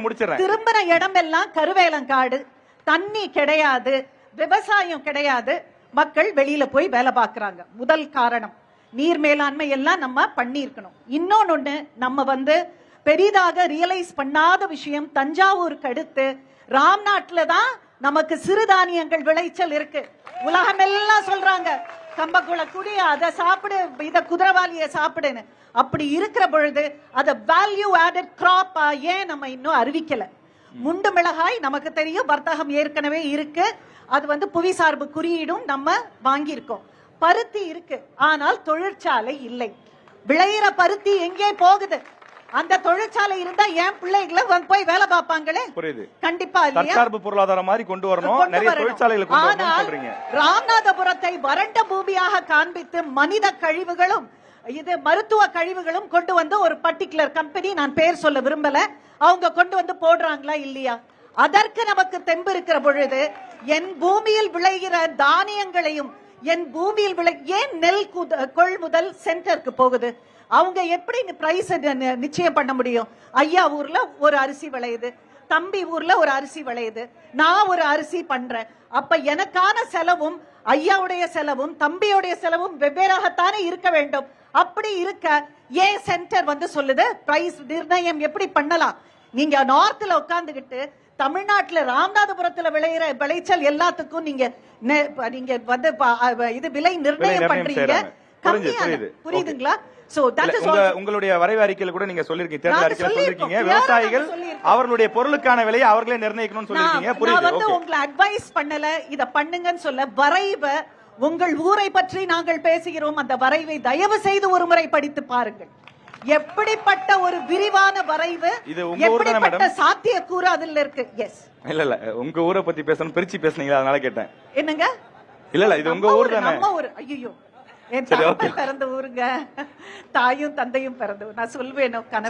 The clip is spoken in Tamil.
முடிச்சிடறேன். திரும்பின இடமெல்லாம் கருவேலங்காடு, தண்ணி கிடையாது, விவசாயம் கிடையாது, மக்கள் வெளியில போய் வேலை பார்க்கறாங்க. முதல் காரணம் நீர் மேலாண்மை எல்லாம் நம்ம பண்ணி இருக்கணும். இன்னொன்னு நம்ம பெரிதாக ரியலைஸ் பண்ணாத விஷயம், தஞ்சாவூருக்கு அடுத்து ராம்நாட்ல தான் நமக்கு சிறுதானியங்கள் விளைச்சல் இருக்கு. உலகமெல்லாம் சொல்றாங்க கம்பக்குள குடி, அதை சாப்பிடு, இத குதிரவாளிய சாப்பிடுன்னு. அப்படி இருக்கிற பொழுது அத வேல்யூ ஆடட் கிராப்பா ஏன் நம்ம இன்னும் அறிவிக்கல? முண்டு மிளகாய் நமக்கு தெரியும், வர்த்தகம் ஏற்கனவே இருக்கு, அது புவிசார்பு குறியீடும் நம்ம வாங்கி இருக்கோம். பருத்தி இருக்கு, ஆனால் தொழிற்சாலை இல்லை. விளையிற பருத்தி எங்கே போகுது? அந்த தொழிற்சாலை இருந்தா ஏன் பிள்ளைகளை போய் வேலை பார்ப்பாங்களே. புரியுது. கண்டிப்பா தற்சார்பு பொருளாதாரம் மாதிரி கொண்டு வரணும், நிறைய தொழிற்சாலைகளை கொண்டு வரணும் சொல்றீங்க. ராமநாதபுரத்தை வறண்ட பூமியாக காண்பித்து மனித கழிவுகளும் இது மருத்துவ கழிவுகளும் கொண்டு ஒரு பர்டிகுலர் கம்பெனி, நான் பேர் சொல்ல விரும்பல, அவங்க கொண்டு போடுறாங்களா இல்லையா? அதற்கு நமக்கு தெம்பு இருக்கிற பொழுது என் பூமியில் விளைகிற தானியங்களையும் என் பூமியில் ஏன் நெல் கொள்முதல் சென்டருக்கு போகுது? அவங்க எப்படி பிரைஸ் நிச்சயம் பண்ண முடியும்? ஐயா ஊர்ல ஒரு அரிசி விளையுது, தம்பி ஊர்ல ஒரு அரிசி விளையுது, நான் ஒரு அரிசி பண்றேன். அப்ப எனக்கான செலவும் ஐயாவுடைய செலவும் தம்பியுடைய செலவும் வெவ்வேறாகத்தானே இருக்க வேண்டும். அப்படி இருக்க ஏன் சென்டர் சொல்லுது பிரைஸ் நிர்ணயம் எப்படி பண்ணலாம்? நீங்க நார்த்ல உட்கார்ந்துகிட்டு தமிழ்நாட்டுல ராமநாதபுரத்துல விளையிற விளைச்சல் எல்லாத்துக்கும் நீங்க இது விலை நிர்ணயம் பண்றீங்க. புரியுதுங்களா? உங்களுடைய வரைவு அறிக்கையில கூட நீங்க சொல்லிருக்கீங்க, தேர்தல் அறிக்கையில சொல்லிருக்கீங்க, விவசாயிகள் அவர்களுடைய பொருளுக்கான விலையை அவர்களே நிர்ணயிக்கணும்னு சொல்லிருக்கீங்க. புரியுது. உங்களை அட்வைஸ் பண்ணல, இத பண்ணுங்கன்னு சொல்ல. வரைவை உங்கள் ஊரை பற்றி நாங்கள் பேசுகிறோம், அந்த வரைவை தயவு செய்து ஒரு முறை படித்து பாருங்கள். எப்படிப்பட்ட ஒரு விரிவான வரைவு, எப்படிப்பட்ட சாத்தியக்கூறு அதுல இருக்கு. எஸ், இல்ல உங்க ஊரை பத்தி பேசணும், பிரிச்சு பேசுனீங்க, அதனால கேட்டேன். என்னங்க? இல்ல இது உங்க ஊர் தானே? நம்ம ஊர். ஐயோ, என் தந்தை பிறந்த ஊருங்க, தாயும் தந்தையும் பிறந்த ஊர். நான் சொல்வேன் கனவு